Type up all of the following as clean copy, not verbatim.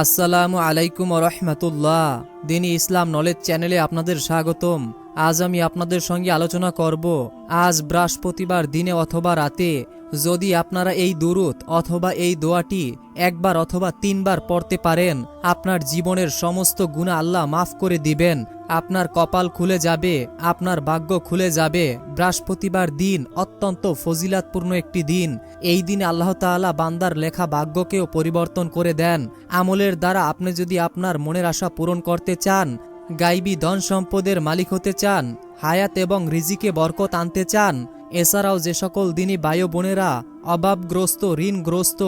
আসসালামু আলাইকুম রহমতুল্লাহ। দিনী ইসলাম নলেজ চ্যানেলে আপনাদের স্বাগতম। আজ আমি আপনাদের সঙ্গে আলোচনা করব আজ বৃহস্পতিবার দিনে অথবা রাতে যদি আপনারা এই দুরূদ অথবা এই দোয়াটি একবার অথবা 3 বার পড়তে পারেন, আপনার জীবনের সমস্ত গুনাহ আল্লাহ মাফ করে দিবেন। আপনার কপাল খুলে যাবে, আপনার ভাগ্য খুলে যাবে। বৃহস্পতিবার দিন অত্যন্ত ফজিলাতপূর্ণ একটি দিন। এই দিনে আল্লাহ তাআলা বান্দার লেখা ভাগ্যকেও পরিবর্তন করে দেন। আমলের দ্বারা আপনি যদি আপনার মনের আশা পূরণ করতে চান, গাইবী ধন সম্পদের মালিক হতে চান, হায়াত এবং রিজিকে বরকত আনতে চান, এছাড়াও যে সকল দিনী ভাই বোনেরা অভাবগ্রস্ত, ঋণগ্রস্ত,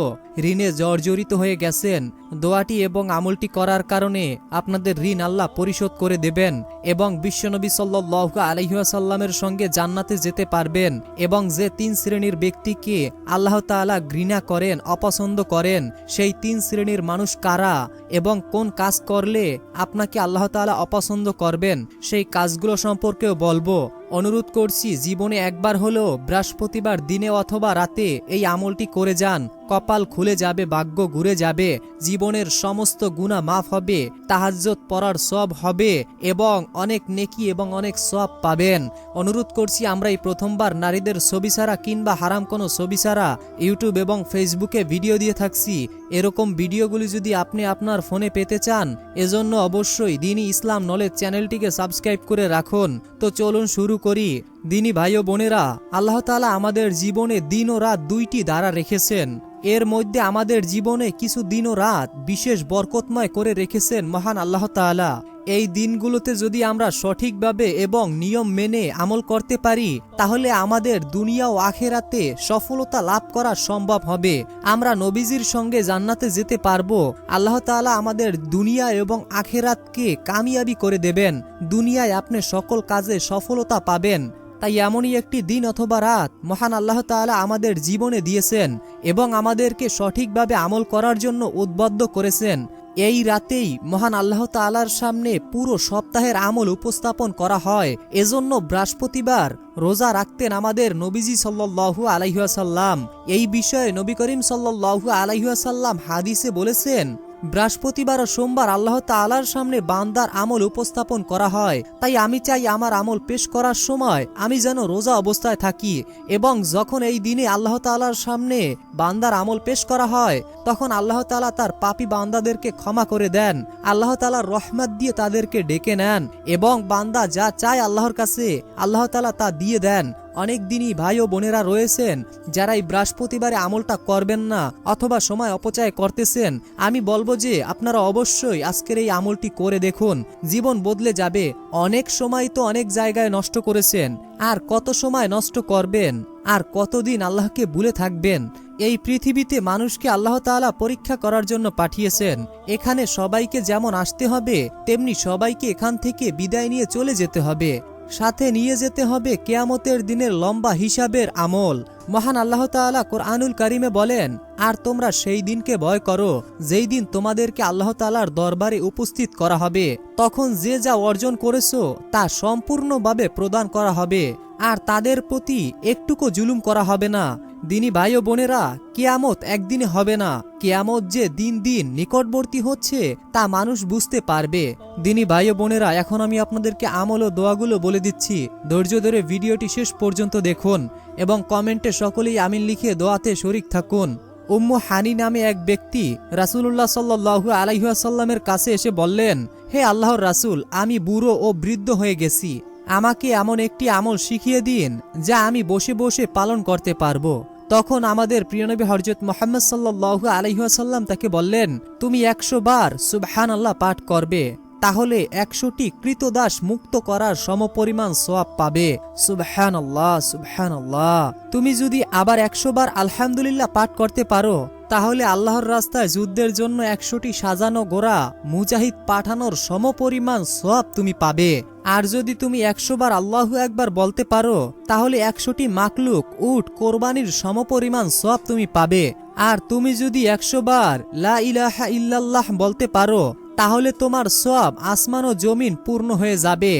ঋণে জর্জরিত হয়ে গেছেন, দোয়াটি এবং আমলটি করার কারণে আপনাদের ঋণ আল্লাহ পরিশোধ করে দেবেন এবং বিশ্বনবী সাল্লাল্লাহু আলাইহি ওয়াসাল্লামের সঙ্গে জান্নাতে যেতে পারবেন। এবং যে 3 শ্রেণীর ব্যক্তিকে আল্লাহ তাআলা ঘৃণা করেন, অপছন্দ করেন, সেই 3 শ্রেণীর মানুষ কারা এবং কোন কাজ করলে আপনাকে আল্লাহ তাআলা অপছন্দ করবেন, সেই কাজগুলো সম্পর্কেও বলবো। অনুরোধ করছি, জীবনে একবার হলেও বৃহস্পতিবার দিনে অথবা রাতে এই আমলটি করে যান। কপাল খুলে যাবে, ভাগ্য ঘুরে যাবে, জীবনের সমস্ত গুনাহ মাফ হবে, তাহাজ্জুদ পড়ার সওয়াব হবে এবং অনেক নেকি এবং অনেক সওয়াব পাবেন। অনুরোধ করছি, আমরা এই প্রথমবার নারীদের ছবি ছাড়া কিংবা হারাম কোনো ছবি ছাড়া ইউটিউব এবং ফেসবুকে ভিডিও দিয়ে থাকছি। এরকম ভিডিওগুলি যদি আপনি আপনার ফোনে পেতে চান, এজন্য অবশ্যই দিনী ইসলাম নলেজ চ্যানেলটিকে সাবস্ক্রাইব করে রাখুন। তো চলুন শুরু করি। দিনী ভাই ও বোনেরা, আল্লাহ তাআলা আমাদের জীবনে দিন ও রাত দুইটি দ্বারা রেখেছেন। এর মধ্যে আমাদের জীবনে কিছু দিন ও রাত বিশেষ বরকতময় করে রেখেছেন মহান আল্লাহ তাআলা। এই দিনগুলোতে যদি আমরা সঠিকভাবে এবং নিয়ম মেনে আমল করতে পারি, তাহলে আমাদের দুনিয়া ও আখিরাতে সফলতা লাভ করা সম্ভব হবে। আমরা নবীজির সঙ্গে জান্নাতে যেতে পারবো। আল্লাহ তাআলা আমাদের দুনিয়া এবং আখিরাতকে কামিয়াবি করে দেবেন। দুনিয়ায় আপনি সকল কাজে সফলতা পাবেন। তাই এমনই একটি দিন অথবা রাত মহান আল্লাহ তাআলা আমাদের জীবনে দিয়েছেন এবং আমাদেরকে সঠিকভাবে আমল করার জন্য উদ্বুদ্ধ করেছেন। এই রাতেই মহান আল্লাহ তাআলার সামনে পুরো সপ্তাহের আমল উপস্থাপন করা হয়। এজন্য বৃহস্পতিবার রোজা রাখতেন আমাদের নবীজি সাল্লাল্লাহু আলাইহি ওয়াসাল্লাম। এই বিষয়ে নবী করিম সাল্লাল্লাহু আলাইহি ওয়াসাল্লাম হাদিসে বলেছেন, বৃহস্পতিবার ও সোমবার আল্লাহ তাআলার সামনে বান্দার আমল উপস্থাপন করা হয়। তাই আমি চাই আমার আমল পেশ করার সময় আমি যেন রোজা অবস্থায় থাকি এবং যখন এই দিনে আল্লাহ তাআলার সামনে বান্দার আমল পেশ করা হয়, তখন আল্লাহ তাআলা তার পাপী বান্দাদেরকে ক্ষমা করে দেন। আল্লাহ তাআলার রহমত দিয়ে তাদেরকে ডেকে নেন এবং বান্দা যা চায় আল্লাহর কাছে আল্লাহ তাআলা তা দিয়ে দেন। অনেক দিনই ভাই ও বোনেরা রয়েছেন যারা এই বৃহস্পতিবারে আমলটা করবেন না অথবা সময় অপচয় করতেছেন। আমি বলবো যে আপনারা অবশ্যই আজকের এই আমলটি করে দেখুন, জীবন বদলে যাবে। অনেক সময় তো অনেক জায়গায় নষ্ট করেছেন, আর কত সময় নষ্ট করবেন, আর কতদিন আল্লাহকে ভুলে থাকবেন। এই পৃথিবীতে মানুষকে আল্লাহ তাআলা পরীক্ষা করার জন্য পাঠিয়েছেন। এখানে সবাইকে যেমন আসতে হবে, তেমনি সবাইকে এখান থেকে বিদায় নিয়ে চলে যেতে হবে। সাথে নিয়ে যেতে হবে কিয়ামতের দিনের লম্বা হিসাবের আমল। মহান আল্লাহ তাআলা কোরআনুল কারিমে বলেন, আর তোমরা সেই দিনকে ভয় করো যেই দিন তোমাদেরকে আল্লাহ তাআলার দরবারে উপস্থিত করা হবে। তখন যে যা অর্জন করেছো তা সম্পূর্ণভাবে প্রদান করা হবে, আর তাদের প্রতি একটুকু জুলুম করা হবে না। দিনী ভাই ও বোনেরা, কিয়ামত একদিনে হবে না। কিয়ামত যে দিন দিন নিকটবর্তী হচ্ছে তা মানুষ বুঝতে পারবে। দিনী ভাই ও বোনেরা, এখন আমি আপনাদেরকে আমল ও দোয়াগুলো বলে দিচ্ছি। ধৈর্য ধরে ভিডিওটি শেষ পর্যন্ত দেখুন এবং কমেন্টে সকলেই আমিন লিখে দোয়াতে শরীক থাকুন। উম্মু হানি নামে এক ব্যক্তি রাসূলুল্লাহ সাল্লাল্লাহু আলাইহি ওয়াসাল্লামের কাছে এসে বললেন, হে আল্লাহর রাসূল, আমি বুড়ো ও বৃদ্ধ হয়ে গেছি। আমাকে এমন একটি আমল শিখিয়ে দিন যা আমি বসে বসে পালন করতে পারবো। তখন আমাদের প্রিয়নবী হযরত মুহাম্মদ সাল্লাল্লাহু আলাইহি ওয়াসাল্লাম তাকে বললেন, তুমি 100 বার সুবহানাল্লাহ পাঠ করবে, তাহলে 100টি কৃতদাস মুক্ত করার সমপরিমাণ সওয়াব পাবে। সুবহানাল্লাহ, সুবহানাল্লাহ। তুমি যদি আবার 100 বার আলহামদুলিল্লাহ পাঠ করতে পারো, তাহলে আল্লাহর রাস্তায় যুদ্ধের জন্য 100টি সাজানো ঘোড়া মুজাহিদ পাঠানোর সমপরিমাণ সওয়াব তুমি পাবে। আর যদি তুমি 100 বার আল্লাহু আকবার বলতে পারো, তাহলে 100টি মাকলুক উট কোরবানির সমপরিমাণ সওয়াব তুমি পাবে। আর তুমি যদি 100 বার লা ইলাহা ইল্লাল্লাহ বলতে পারো, তাহলে তোমার সওয়াব আসমান ও জমিন পূর্ণ হয়ে যাবে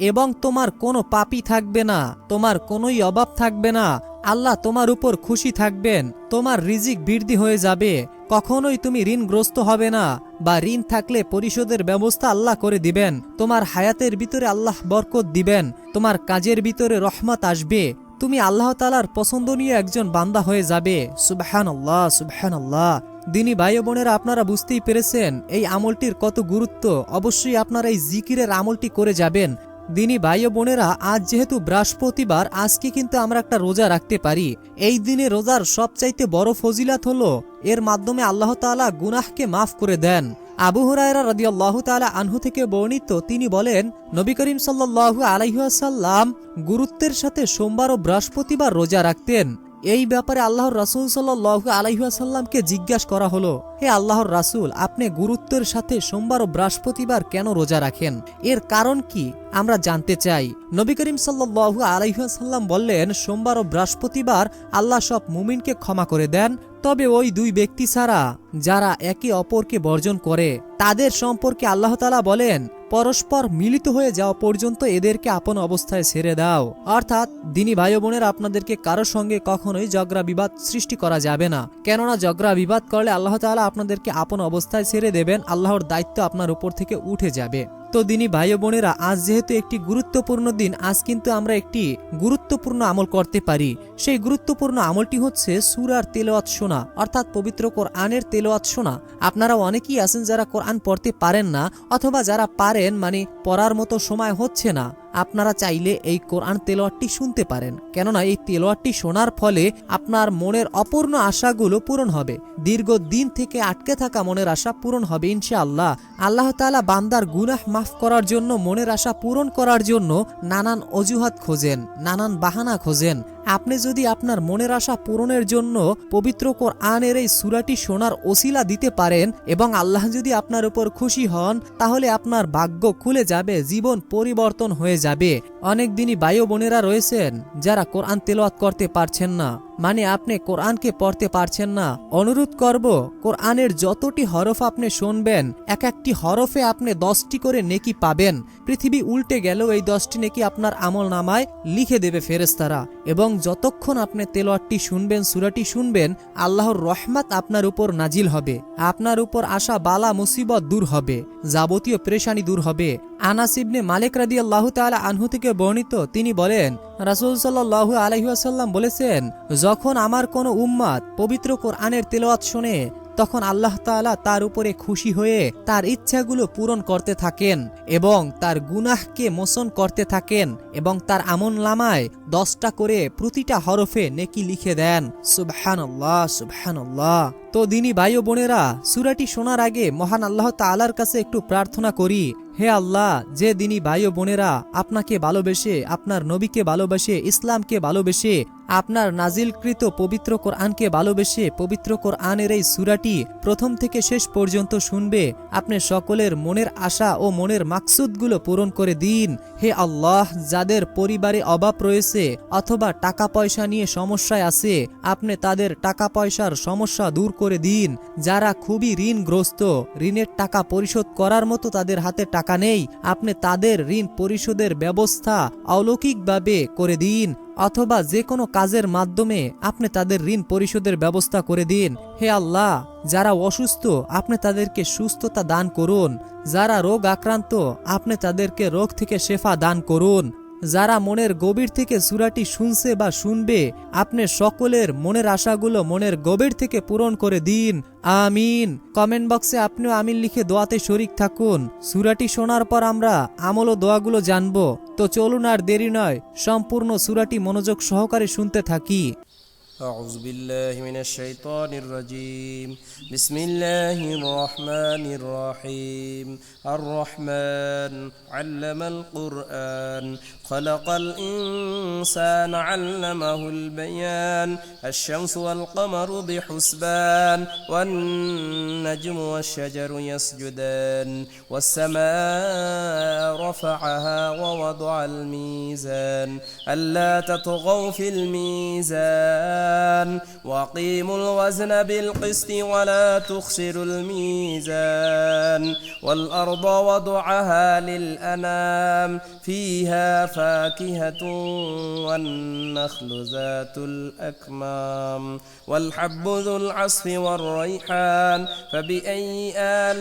এবং তোমার কোনো পাপই থাকবে না, তোমার কোনোই অভাব থাকবে না। আল্লাহ তোমার উপর খুশি থাকবেন, তোমার রিজিক বৃদ্ধি হয়ে যাবে, কখনোই তুমি ঋণগ্রস্ত হবে না, বা ঋণ থাকলে পরিশোধের ব্যবস্থা আল্লাহ করে দিবেন, তোমার হায়াতের ভিতরে আল্লাহ বরকত দিবেন, তোমার কাজের ভিতরে রহমত আসবে, তুমি আল্লাহ তাআলার পছন্দনীয় একজন বান্দা হয়ে যাবে। সুবহানাল্লাহ, সুবহানাল্লাহ। দিনী ভাই ও বোনেরা, আপনারা বুঝতেই পেরেছেন এই আমলটির কত গুরুত্ব। অবশ্যই আপনারা এই জিকিরের আমলটি করে যাবেন। দিনী ভাই ও বোনেরা, আজ যেহেতু বৃহস্পতিবার, আজকে কিন্তু আমরা একটা রোজা রাখতে পারি। এই দিনে রোজার সবচাইতে বড় ফজিলাত হলো এর মাধ্যমে আল্লাহ তাআলা গুনাহকে মাফ করে দেন। আবু হুরায়রা রাদিয়াল্লাহু তাআলা আনহু থেকে বর্ণিত, তিনি বলেন, নবী করিম সাল্লাল্লাহু আলাইহি ওয়াসাল্লাম গুরুত্বের সাথে সোমবার ও বৃহস্পতিবার রোজা রাখতেন। এই ব্যাপারে আল্লাহর রাসূল সাল্লাল্লাহু আলাইহি ওয়াসাল্লামকে জিজ্ঞাসা করা হলো, হে আল্লাহর রাসূল, আপনি গুরুত্বের সাথে সোমবার ও বৃহস্পতিবার কেন রোজা রাখেন? এর কারণ কি আমরা জানতে চাই। নবী করিম সাল্লাল্লাহু আলাইহি ওয়াসাল্লাম বললেন, সোমবার ও বৃহস্পতিবার আল্লাহ সব মুমিনকে ক্ষমা করে দেন, তবে ওই দুই ব্যক্তি ছাড়া যারা একে অপরকে বর্জন করে, তাদের সম্পর্কে আল্লাহ তাআলা বলেন, পরস্পর মিলিত হয়ে যাওয়া পর্যন্ত এদেরকে আপন অবস্থায় ছেড়ে দাও। অর্থাৎ দিনী ভাই বোনেরা, আপনাদেরকে কারো সঙ্গে কখনোই ঝগড়া বিবাদ সৃষ্টি করা যাবে না, কেননা ঝগড়া বিবাদ করলে আল্লাহ তাআলা আপনাদেরকে আপন অবস্থায় ছেড়ে দেবেন, আল্লাহর দায়িত্ব আপনার উপর থেকে উঠে যাবে। তো দিনী ভাই বোনেরা, আজ যেহেতু একটি গুরুত্বপূর্ণ দিন, আজ কিন্তু আমরা একটি গুরুত্বপূর্ণ আমল করতে পারি। সেই গুরুত্বপূর্ণ আমলটি হচ্ছে সূরার তেলাওয়াত শোনা, অর্থাৎ পবিত্র কোরআনের তেলাওয়াত শোনা। আপনারা অনেকেই আছেন যারা কোরআন পড়তে পারেন না, অথবা যারা পারেন মানে পড়ার মতো সময় হচ্ছে না। আপনারা চাইলে এই কোরআন তেলাওয়াতটি শুনতে পারেন, কেননা এই তেলাওয়াতটি শোনার ফলে আপনার মনের অপূর্ণ আশাগুলো পূরণ হবে। দীর্ঘদিন থেকে আটকে থাকা মনের আশা পূরণ হবে ইনশাআল্লাহ। আল্লাহ তাআলা বান্দার গুনাহ মাফ করার জন্য, মনের আশা পূরণ করার জন্য নানান অজুহাত খোঁজেন, নানান বাহানা খোঁজেন। আপনি যদি আপনার মনের আশা পূরণের জন্য পবিত্র কোরআনের এই সূরাটি শোনার ওসিলা দিতে পারেন এবং আল্লাহ যদি আপনার উপর খুশি হন, তাহলে আপনার ভাগ্য খুলে যাবে, জীবন পরিবর্তন হয়ে যাবে। অনেক দিনই ভাই ও বোনেরা রয়েছেন যারা কোরআন তেলাওয়াত করতে পারছেন না, মানে আপনি কোরআনকে পড়তে পারছেন না। অনুরোধ করব, কোরআনের যতটি হরফ আপনি শুনবেন, এক একটি হরফে আপনি 10টি করে নেকি পাবেন। পৃথিবী উল্টে গেলেও এই 10টি নেকি আপনার আমল নামায় লিখে দেবে ফেরেশতারা। এবং যতক্ষণ আপনি তেলাওয়াতটি শুনবেন, সূরাটি শুনবেন, আল্লাহর রহমত আপনার উপর নাজিল হবে, আপনার উপর আসা বালা মুসিবত দূর হবে, যাবতীয় পেরেশানি দূর হবে। আনাস ইবনে মালিক রাদিয়াল্লাহু তাআলা আনহু থেকে বর্ণিত, তিনি বলেন, রাসূল সাল্লাল্লাহু আলাইহি ওয়াসাল্লাম বলেছেন, যখন আমার কোনো উম্মত পবিত্র কোরআনের তেলাওয়াত শোনে, তখন আল্লাহ তাআলা তার উপরে খুশি হয়ে তার ইচ্ছাগুলো পূরণ করতে থাকেন এবং তার গুনাহকে মোচন করতে থাকেন এবং তার আমলনামায় 10টা করে প্রতিটা হরফে নেকি লিখে দেন। সুবহানাল্লাহ, সুবহানাল্লাহ। তো দিনী ভাই ও বোনেরা, সূরাটি শোনার আগে মহান আল্লাহ তাআলার কাছে একটু প্রার্থনা করি। হে আল্লাহ, যে দিনী ভাই ও বোনেরা আপনাকে ভালোবেসে, আপনার নবীকে ভালোবেসে, ইসলামকে ভালোবেসে, আপনার নাজিলকৃত পবিত্র কোরআনকে ভালোবেসে পবিত্র কোরআনের এই সূরাটি প্রথম থেকে শেষ পর্যন্ত শুনবে, আপনি সকলের মনের আশা ও মনের মাকসুদগুলো পূরণ করে দিন। হে আল্লাহ, যাদের পরিবারে অভাব রয়েছে অথবা টাকা পয়সা নিয়ে সমস্যায় আছে, আপনি তাদের টাকা পয়সার সমস্যা দূর করে দিন। যারা খুবই ঋণগ্রস্ত, ঋণের টাকা পরিশোধ করার মতো তাদের হাতে টাকা নেই, আপনি তাদের ঋণ পরিশোধের ব্যবস্থা অলৌকিকভাবে করে দিন, অথবা যে কোনো কাজের মাধ্যমে আপনি তাদের ঋণ পরিশোধের ব্যবস্থা করে দিন। হে আল্লাহ, যারা অসুস্থ আপনি তাদেরকে সুস্থতা দান করুন, যারা রোগ আক্রান্ত আপনি তাদেরকে রোগ থেকে শেফা দান করুন। যারা মনের গভীর থেকে সূরাটি শুনছে বা শুনবে, আপনি সকলের মনের আশাগুলো মনের গভীর থেকে পূরণ করে দিন। আমিন। কমেন্ট বক্সে আপনিও আমিন লিখে দোয়াতে শরীক থাকুন। সূরাটি শোনার পর আমরা আমল ও দোয়াগুলো জানবো। তো চলুন আর দেরি নয়, সম্পূর্ণ সূরাটি মনোযোগ সহকারে শুনতে থাকি। أعوذ بالله من الشيطان الرجيم. بسم الله الرحمن الرحيم. الرحمن علم القرآن خلق الإنسان علمه البيان. الشمس والقمر بحسبان والنجم والشجر يسجدان والسماء رفعها ووضع الميزان ألا تطغوا في الميزان الميزان وأقيموا الوزن بالقسط ولا تخسروا الميزان والأرض وضعها للأنام فيها فاكهة والنخل ذات الأكمام والحب ذو العصف والريحان فبأي آلاء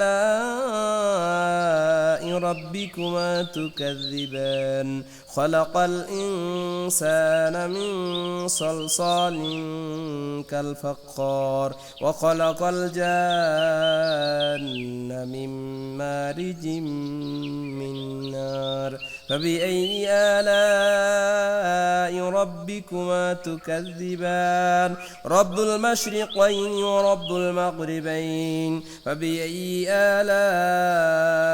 ربكما تكذبان خلق الإنسان من صلصال كالفخار وخلق الجان من مارج من نار فبأي آلاء ربكما تكذبان رب المشرقين ورب المغربين فبأي آلاء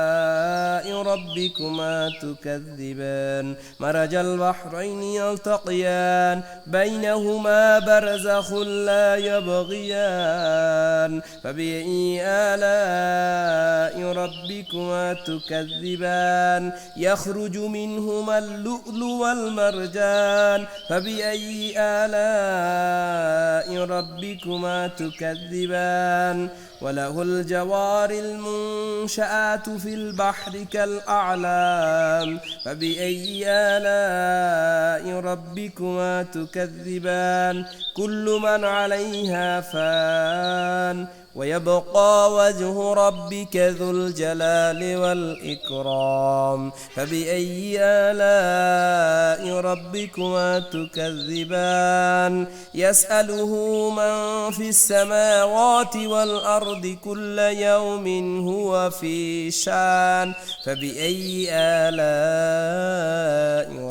ربكما تكذبان مرج البحرين يلتقيان بينهما برزخ لا يبغيان فبأي آلاء ربكما تكذبان يخرج منهما اللؤلؤ والمرجان فبأي آلاء ربكما تكذبان وله الجوار المنشآت في البحر كالأعلام فبأي آلاء ربكما تكذبان كل من عليها فان ويبقى وجه ربك ذو الجلال والإكرام فبأي آلاء ربكما تكذبان يسأله من في السماوات والأرض كل يوم هو في شان فبأي آلاء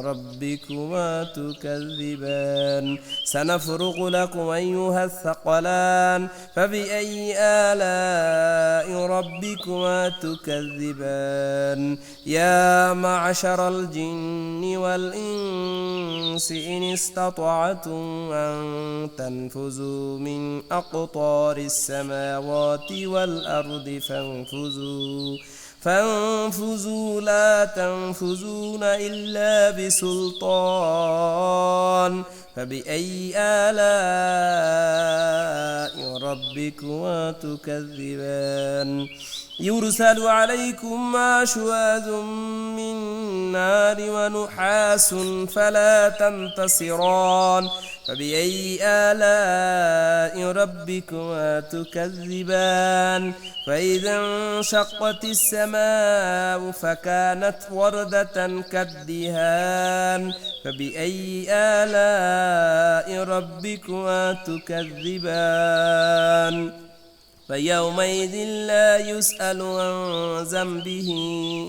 ربكما تكذبان سنفرغ لكم أيها الثقلان فبأي آلاء ربكما تكذبان يا معشر الجن والإنس إن استطعتم أن تنفذوا من أقطار السماوات والأرض فانفذوا لا تنفذون إلا بسلطان فبأي آلاء ربكما تكذبان يرسل عليكم شواذ من نار ونحاس فلا تنتصران فبأي آلاء ربكما تكذبان فإذا انشقت السماء فكانت وردة كالدهان فبأي آلاء ربكما تكذبان فيومئذ لا يسأل عن ذنبه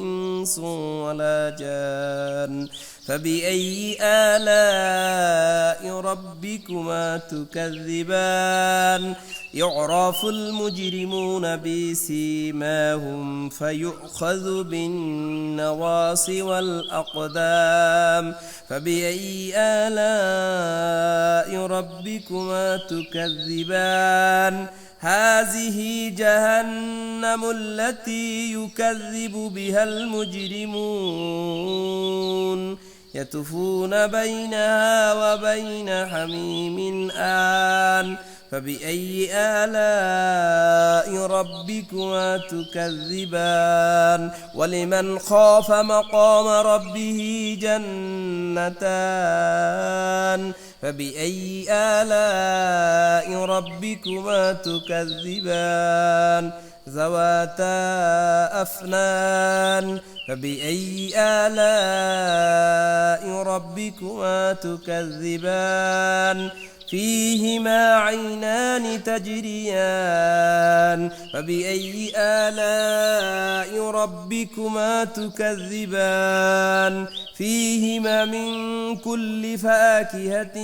إنس ولا جان فبأي آلاء ربكما تكذبان يعرف المجرمون بسيماهم فيؤخذ بالنواصي والأقدام فبأي آلاء ربكما تكذبان هذه جهنم التي يكذب بها المجرمون يطوفون بينها وبين حميم آن فبأي آلاء ربكما تكذبان ولمن خاف مقام ربه جنتان فبأي آلاء ربكما تكذبان ذواتا أفنان فبأي آلاء ربكما تكذبان فيهما عينان تجريان فبأي آلاء ربكما تكذبان فيهما من كل فاكهة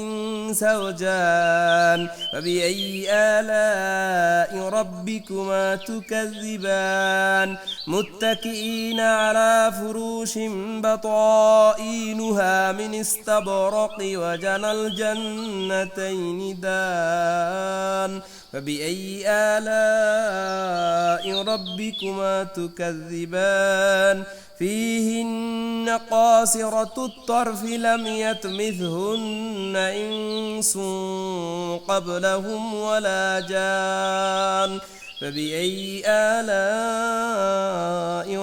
زوجان فبأي آلاء ربكما تكذبان متكئين على فروش بطائنها من استبرق وجنى الجنتين دان فبأي آلاء ربكما تكذبان فيهن قاصرة الطرف لم يطمثهن إنس قبلهم ولا جان فبأي آلاء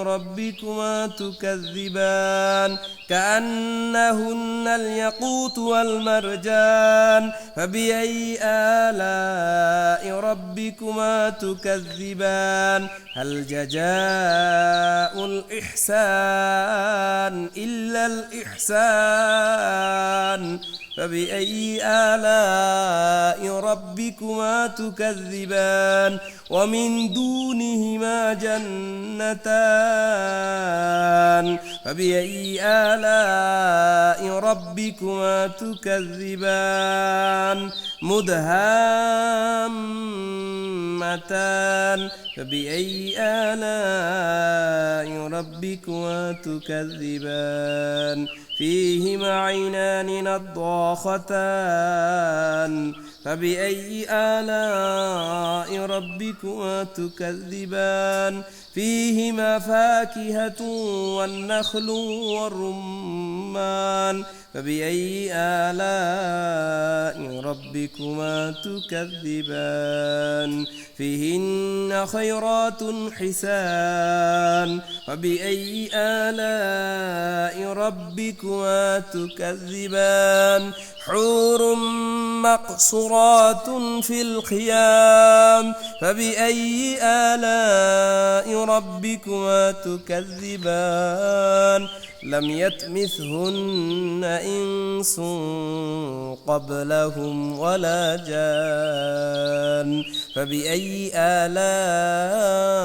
ربكما تكذبان كأنهن الياقوت والمرجان فبأي آلاء ربكما تكذبان هل جزاء الإحسان إلا الإحسان فبأي آلاء ربكما تكذبان ومن دونهما جنتان فبأي آلاء ربكما تكذبان مدهامتان فبأي آلاء ربكما تكذبان فيهما عينان نضاختان فبأي آلاء ربكما تكذبان فيهما فاكهة والنخل والرمان فبأي آلاء ربكما تكذبان فيهن خيرات حسان فبأي آلاء ربكما تكذبان حور مقصورات في الخيام فبأي آلاء ربكما تكذبان لم يطمثهن إنس قبلهم ولا جان فبأي آلاء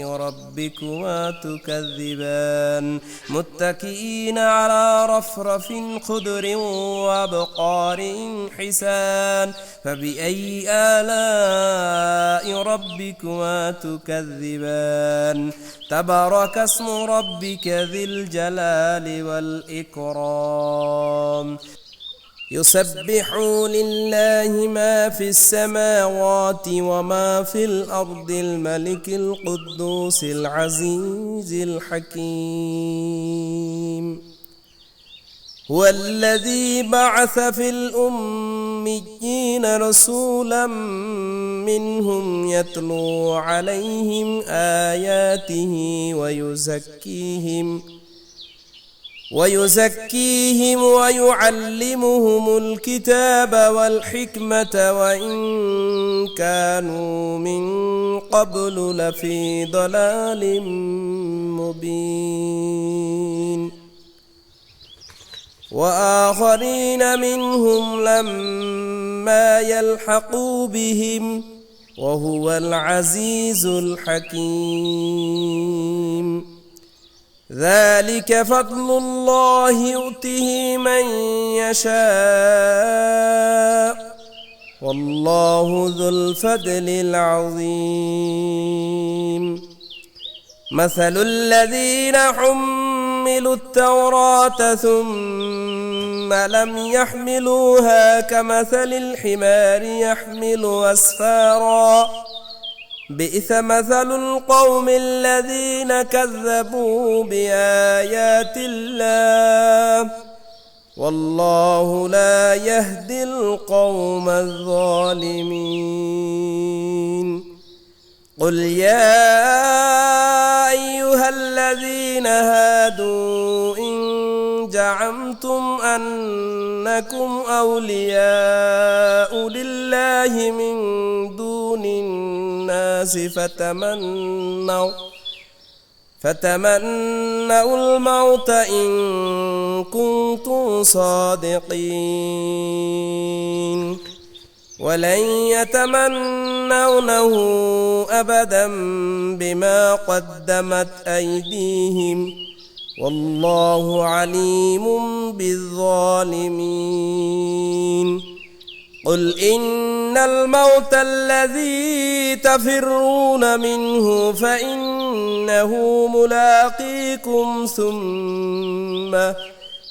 ربكما تكذبان متكئين على رفرف خضر وأبقار حسان فبأي آلاء ربكما تكذبان تبارك اسم ربك ذي الجلال والإكرام يسبح لله ما في السماوات وما في الأرض الملك القدوس العزيز الحكيم هو الذي بعث في الأميين رسولا منهم يتلو عليهم آياته ويزكيهم ويعلمهم الكتاب والحكمة وإن كانوا من قبل لفي ضلال مبين وآخرين منهم لما يلحقوا بهم وهو العزيز الحكيم ذلك فضل الله يؤته من يشاء والله ذو الفضل العظيم مثل الذين حملوا التوراة ثم لم يحملوها كمثل الحمار يحمل أسفارا بئس مثل القوم الذين كذبوا بآيات الله والله لا يهدي القوم الظالمين قل يا أيها الذين هادوا إن زعمتم أنكم أولياء لله من دون الناس فتمنوا الموت إن كنتم صادقين ولن يتمنونه أبدا بما قدمت أيديهم والله عليم بالظالمين قل إن الموت الذي تفرون منه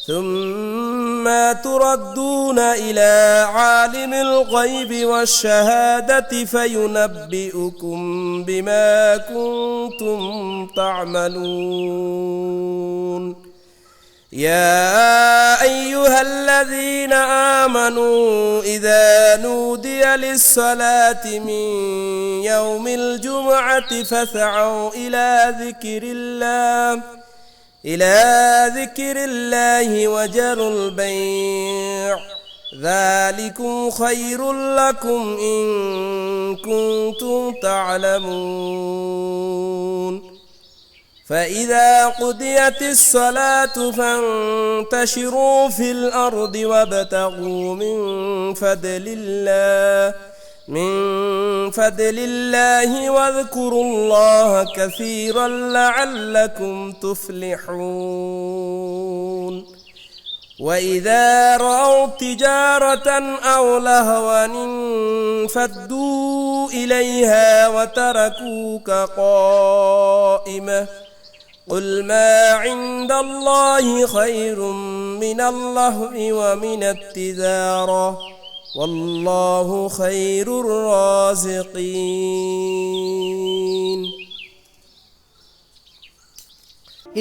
ثم تردون إلى عالم الغيب والشهادة فينبئكم بما كنتم تعملون يا أيها الذين آمنوا إذا نودي للصلاة من يوم الجمعة فاسعوا إلى ذكر الله وذروا البيع ذلكم خير لكم إن كنتم تعلمون فإذا قضيت الصلاة فانتشروا في الأرض وابتغوا من فضل الله واذكروا الله كثيرا لعلكم تفلحون وإذا رأوا تجارة أو لهوا انفضوا إليها وتركوك قائمة قل ما عند الله خير من اللهو ومن التجارة والله خير الرازقين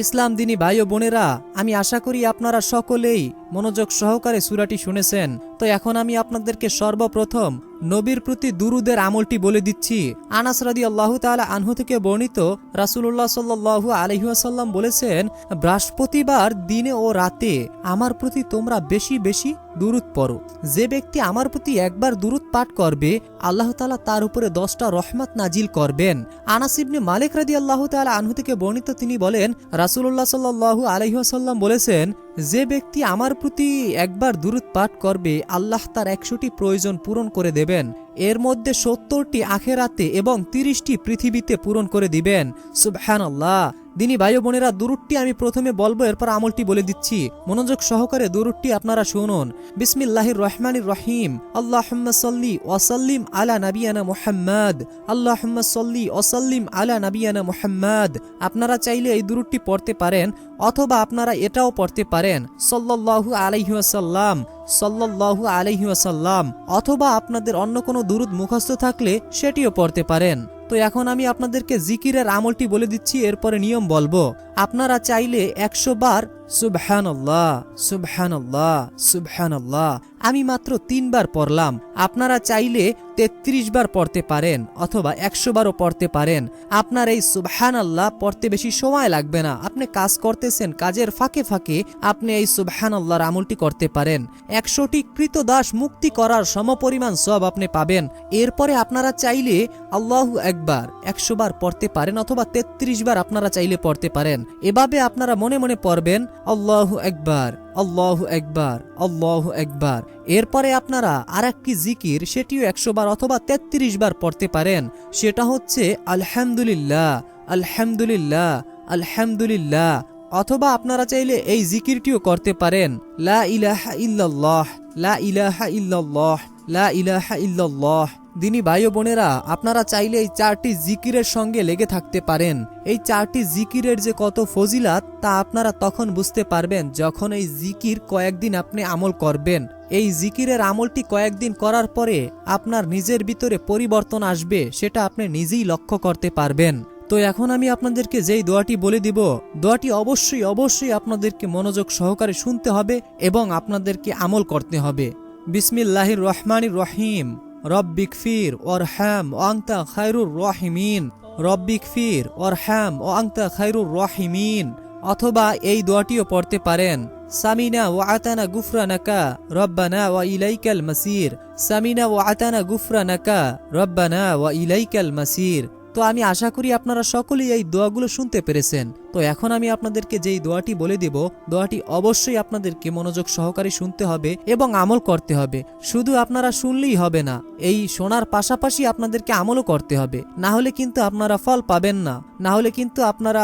ইসলাম দিনী ভাই ও বোনেরা, আমি আশা করি আপনারা সকলেই মনোযোগ সহকারে সূরাটি শুনেছেন। তো এখন আমি আপনাদেরকে সর্বপ্রথম নবীর প্রতি দুরুদের আমলটি বলে দিচ্ছি। আনাস রাদিয়াল্লাহু তাআলা আনহু থেকে বর্ণিত, রাসূলুল্লাহ সাল্লাল্লাহু আলাইহি ওয়াসাল্লাম বলেছেন, বৃহস্পতিবার দিনে ও রাতে আমার প্রতি তোমরা বেশি বেশি দুরূদ পড়ো। যে ব্যক্তি আমার প্রতি একবার দুরূদ পাঠ করবে, আল্লাহ তাআলা তার উপরে 10টা রহমত নাজিল করবেন। আনাস ইবনে মালিক রাদিয়াল্লাহু তাআলা আনহু থেকে বর্ণিত, তিনি বলেন, রাসূলুল্লাহ সাল্লাল্লাহু আলাইহি ওয়াসাল্লাম বলেছেন, যে ব্যক্তি আমার প্রতি একবার দুরূদ পাঠ করবে, আল্লাহ তার 100টি প্রয়োজন পূরণ করে দেবেন। এর মধ্যে 70টি আখেরাতে এবং 30টি পৃথিবীতে পূরণ করে দিবেন। সুবহানাল্লাহ। দিনী ভাই বোনেরা, দুরূদটি আমি প্রথমে বলবো, এরপর আমলটি বলে দিচ্ছি। মনোযোগ সহকারে দুরূদটি আপনারা শুনুন। বিসমিল্লাহির রহমানির রহিম। আল্লাহুম্মা সাল্লি ওয়া সাল্লিম আলা নাবিয়ানা মুহাম্মদ। আল্লাহুম্মা সাল্লি ওয়া সাল্লিম আলা নাবিয়ানা মুহাম্মদ। আপনারা চাইলে এই দুরূদটি পড়তে পারেন, অথবা আপনারা এটাও পড়তে পারেন, সাল্লাল্লাহু আলাইহি ওয়াসাল্লাম, সাল্লাল্লাহু আলাইহি ওয়াসাল্লাম, অথবা আপনাদের অন্য কোনো দুরূদ মুখস্থ থাকলে সেটিও পড়তে পারেন। তো এখন আমি আপনাদেরকে জিকিরের আমলটি বলে দিচ্ছি, এরপরে নিয়ম বলবো। আপনারা চাইলে 100 বার সুবহানাল্লাহ, সুবহানাল্লাহ, সুবহানাল্লাহ আমি মাত্র 3 বার পড়লাম। আপনারা চাইলে 33 বার পড়তে পারেন, অথবা 100 বারও পড়তে পারেন। আপনার এই সুবহানাল্লাহ পড়তে বেশি সময় লাগবে না। আপনি কাজ করতেছেন, কাজের ফাঁকে ফাঁকে আপনি এই সুবহানাল্লাহর আমলটি করতে পারেন। 100টি কৃতদাস মুক্তি করার সমপরিমাণ সওয়াব আপনি পাবেন। এরপরে আপনারা চাইলে আল্লাহু আকবার 100 বার পড়তে পারেন, অথবা 33 বার আপনারা চাইলে পড়তে পারেন। এভাবে আপনারা মনে মনে পড়বেন, আল্লাহু আকবার, আল্লাহু আকবার, আল্লাহু আকবার। এরপরে আপনারা আরেকটি জিকির, সেটিও 100 বার অথবা 33 বার পড়তে পারেন। সেটা হচ্ছে আলহামদুলিল্লাহ, আলহামদুলিল্লাহ, আলহামদুলিল্লাহ। অথবা আপনারা চাইলে এই জিকিরটিও করতে পারেন, লা ইলাহা ইল্লাল্লাহ, লা ইলাহা ইল্লাল্লাহ, লা ইলাহা ইল্লাল্লাহ। দিনী ভাই ও বোনেরা, আপনারা চাইলে এই 4টি জিকিরের সঙ্গে লেগে থাকতে পারেন। এই 4টি জিকিরের যে কত ফজিলাত, তা আপনারা তখন বুঝতে পারবেন যখন এই জিকির কয়েকদিন আপনি আমল করবেন। এই জিকিরের আমলটি কয়েকদিন করার পরে আপনার নিজের ভিতরে পরিবর্তন আসবে, সেটা আপনি নিজেই লক্ষ্য করতে পারবেন। তো এখন আমি আপনাদেরকে যেই দোয়াটি বলে দিব, দোয়াটি অবশ্যই অবশ্যই আপনাদেরকে মনোযোগ সহকারে শুনতে হবে এবং আপনাদেরকে আমল করতে হবে। বিসমিল্লাহির রহমানির রহিম। রব্বিগফির ওয়ারহাম ওয়া আনতা খায়রুর রাহিমিন। রব্বিগফির ওয়ারহাম ওয়া আনতা খায়রুর রাহিমিন। অথবা এই দোয়াটিও পড়তে পারেন, সামিনা ওয়া আতানা গুফরানাকা রব্বানা ওয়া ইলাইকাল মাসির। সামিনা ওয়া আতানা গুফরানাকা রব্বানা ওয়া ইলাইকাল মাসির। তো আমি আশা করি আপনারা সকলেই এই দোয়াগুলো শুনতে পেরেছেন। তো এখন আমি আপনাদেরকে যেই দোয়াটি বলে দেব, দোয়াটি অবশ্যই আপনাদেরকে মনোযোগ সহকারে শুনতে হবে এবং আমল করতে হবে। শুধু আপনারা শুনলেই হবে না, এই শোনার পাশাপাশি আপনাদেরকে আমলও করতে হবে। না হলে কিন্তু আপনারা ফল পাবেন না, না হলে কিন্তু আপনারা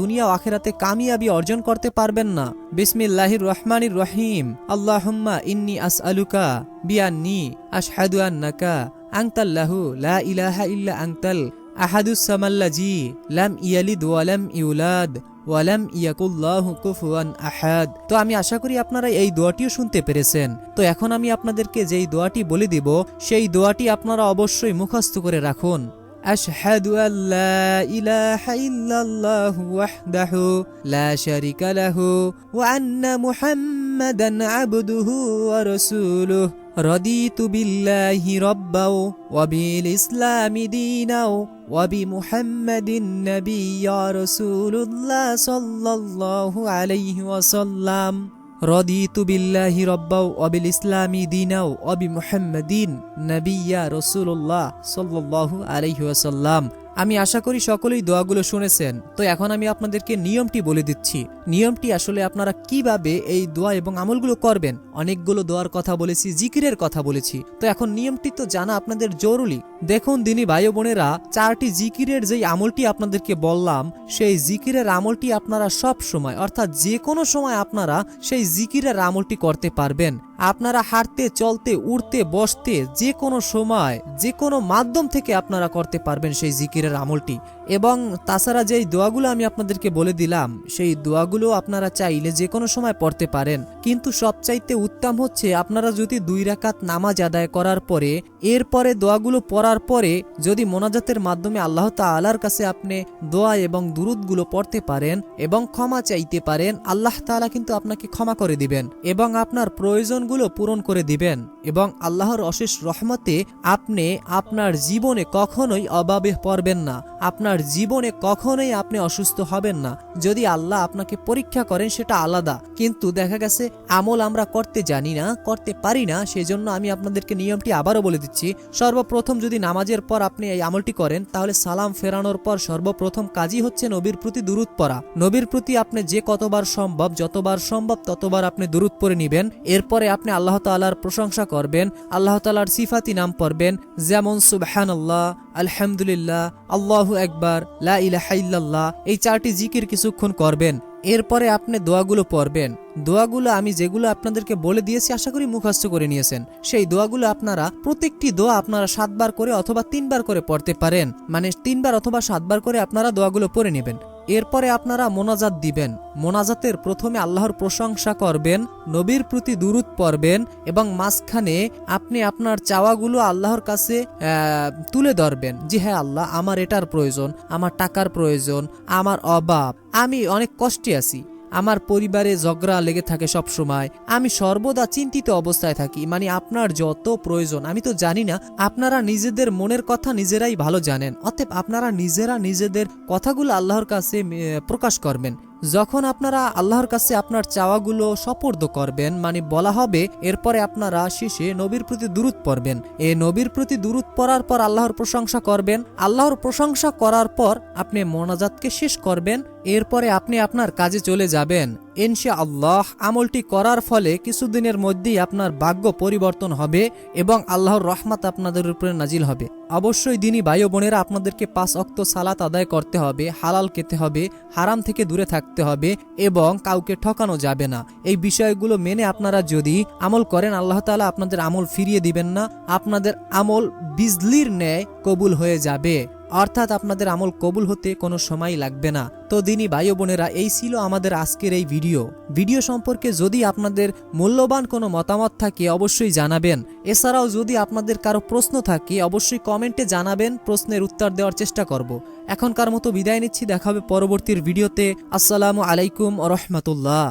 দুনিয়া ও আখিরাতে কামিয়াবি অর্জন করতে পারবেন না। বিসমিল্লাহির রহমানির রহিম। আল্লাহুম্মা ইন্নী আসআলুকা বিআন্নী আশহাদু আন্নাকা আনতাল্লাহু লা ইলাহা ইল্লা আনতাল আহাদুস সামাল্লাজি লাম ইয়ালিদ ওয়া লাম ইউলাদ ওয়ালাম ইয়াকুল্লাহু কুফুয়ান আহাদ। তো আমি আশা করি আপনারা এই দোয়াটিও শুনতে পেরেছেন। তো এখন আমি আপনাদেরকে যেই দোয়াটি বলে দিব সেই দোয়াটি আপনারা অবশ্যই মুখস্থ করে রাখুন। আশহাদু আল্লা ইলাহা ইল্লাল্লাহু ওয়াহদাহু লা শারিকা লাহু ওয়া আন্না মুহাম্মাদান আবদুহু ওয়া রাসূলুহু রাদিতু বিল্লাহি রাব্বাও ওয়া বিল ইসলামি দীনাও ওয়া বিমুহাম্মাদিন নাবিয়্যা রাসূলুল্লাহ সাল্লাল্লাহু আলাইহি ওয়াসাল্লাম। রাদিতু বিল্লাহি রাব্বাও ওয়া বিল ইসলামি দীনাও ওয়া বিমুহাম্মাদিন নাবিয়্যা রাসূলুল্লাহ সাল্লাল্লাহু আলাইহি ওয়াসাল্লাম। আমি আশা করি সকলেই দোয়াগুলো শুনেছেন। তো এখন আমি আপনাদেরকে নিয়মটি বলে দিচ্ছি। নিয়মটি আসলে আপনারা কিভাবে এই দোয়া এবং আমলগুলো করবেন। অনেকগুলো দোয়ার কথা বলেছি, জিকিরের কথা বলেছি, তো এখন নিয়মটি তো জানা আপনাদের জরুরি। দেখুন দিনী ভাই বোনেরা, 4টি জিকিরের যেই আমলটি আপনাদেরকে বললাম, সেই জিকিরের আমলটি আপনারা সব সময় অর্থাৎ যে কোনো সময় আপনারা সেই জিকিরের আমলটি করতে পারবেন। আপনারা হাঁটতে, চলতে, উঠতে, বসতে, যে কোনো সময় যে কোনো মাধ্যম থেকে আপনারা করতে পারবেন সেই জিকিরের আমলটি। এবং তাছাড়া যেই দোয়াগুলো আমি আপনাদেরকে বলে দিলাম, সেই দোয়াগুলো আপনারা চাইলে যে কোনো সময় পড়তে পারেন। কিন্তু সবচাইতে উত্তম হচ্ছে আপনারা যদি 2 রাকাত নামাজ আদায় করার পরে এরপরে দোয়াগুলো পড়ার পরে যদি মোনাজাতের মাধ্যমে আল্লাহ তাআলার কাছে আপনি দোয়া এবং দুরুদগুলো পড়তে পারেন এবং ক্ষমা চাইতে পারেন, আল্লাহ তাআলা কিন্তু আপনাকে ক্ষমা করে দিবেন এবং আপনার প্রয়োজনগুলো পূরণ করে দিবেন। এবং আল্লাহর অশেষ রহমতে আপনি আপনার জীবনে কখনোই অভাবে পড়বেন না, আপনার জীবনে কখনোই আপনি অসুস্থ হবেন না। যদি আল্লাহ আপনাকে পরীক্ষা করেন সেটা আলাদা, কিন্তু দেখা গেছে আমল আমরা করতে জানি না, করতে পারি না। সেজন্য আমি আপনাদেরকে নিয়মটি আবারও বলে দিচ্ছি। সর্বপ্রথম যদি নামাজের পর আপনি এই আমলটি করেন, তাহলে সালাম ফেরানোর পর সর্বপ্রথম কাজই হচ্ছে নবীর প্রতি দুরূদ পড়া। নবীর প্রতি আপনি যে কতবার সম্ভব, যতবার সম্ভব ততবার আপনি দুরূদ পড়ে নেবেন। এরপরে আপনি আল্লাহ তাআলার প্রশংসা করবেন, আল্লাহ তাআলার সিফাতি নাম পড়বেন, যেমন সুবহানাল্লাহ, আলহামদুলিল্লাহ, আল্লাহু আকবার, লা ইলাহা ইল্লাল্লাহ। এই 4টি জিকির কিছুক্ষণ করবেন। এরপরে আপনি দোয়াগুলো পড়বেন। দোয়াগুলো আমি যেগুলো আপনাদেরকে বলে দিয়েছি আশা করি মুখস্থ করে নিয়েছেন। সেই দোয়াগুলো আপনারা প্রত্যেকটি দোয়া আপনারা 7 বার করে অথবা 3 বার করে পড়তে পারেন, মানে 3 বার অথবা 7 বার করে আপনারা দোয়াগুলো পড়ে নেবেন। এরপরে আপনারা মোনাজাত দিবেন। মোনাজাতের প্রথমে আল্লাহর প্রশংসা করবেন, নবীর প্রতি দুরূদ পড়বেন এবং মাঝখানে আপনি আপনার চাওয়াগুলো আল্লাহর কাছে তুলে ধরবেন। যে হ্যাঁ আল্লাহ, আমার এটার প্রয়োজন, আমার টাকার প্রয়োজন, আমার অভাব, আমি অনেক কষ্টে আছি, আমার পরিবারে ঝগড়া লেগে থাকে সব সময়, আমি সর্বদা চিন্তিত অবস্থায় থাকি। মানে আপনার যত প্রয়োজন, আমি তো জানি না, আপনারা নিজেদের মনের কথা নিজেরাই ভালো জানেন। অতএব আপনারা নিজেরা নিজেদের কথাগুলো আল্লাহর কাছে প্রকাশ করবেন। যখন আপনারা আল্লাহর কাছে আপনার চাওয়াগুলো সুপর্দ করবেন, মানে বলা হবে, এরপরে আপনারা শেষে নবীর প্রতি দুরূদ পড়বেন। এই নবীর প্রতি দুরূদ পড়ার পর আল্লাহর প্রশংসা করবেন। আল্লাহর প্রশংসা করার পর আপনি মোনাজাতকে শেষ করবেন। এরপরে আপনি আপনার কাজে চলে যাবেন। ইনশাআল্লাহ আমলটি করার ফলে কিছুদিনের মধ্যেই আপনার ভাগ্য পরিবর্তন হবে এবং আল্লাহর রহমত আপনাদের উপরে নাজিল হবে। অবশ্যই দিনী ভাই বোনেরা, আপনাদেরকে 5 ওয়াক্ত সালাত আদায় করতে হবে, হালাল খেতে হবে, হারাম থেকে দূরে থাকতে হবে এবং কাউকে ঠকানো যাবে না। এই বিষয়গুলো মেনে আপনারা যদি আমল করেন, আল্লাহ তাআলা আপনাদের আমল ফিরিয়ে দিবেন না, আপনাদের আমল বিজলির ন্যায় কবুল হয়ে যাবে। অর্থাৎ আপনাদের আমল কবুল হতে কোনো সময় লাগবে না। তো দিনী ভাই বোনেরা, এই ছিল আমাদের আজকের এই ভিডিও সম্পর্কে যদি আপনাদের মূল্যবান কোনো মতামত থাকে অবশ্যই জানাবেন। এছাড়াও যদি আপনাদের কারো প্রশ্ন থাকে অবশ্যই কমেন্টে জানাবেন, প্রশ্নের উত্তর দেওয়ার চেষ্টা করব। এখনকার মতো বিদায় নিচ্ছি, দেখা হবে পরবর্তীর ভিডিওতে। আসসালামু আলাইকুম ওয়া রাহমাতুল্লাহ।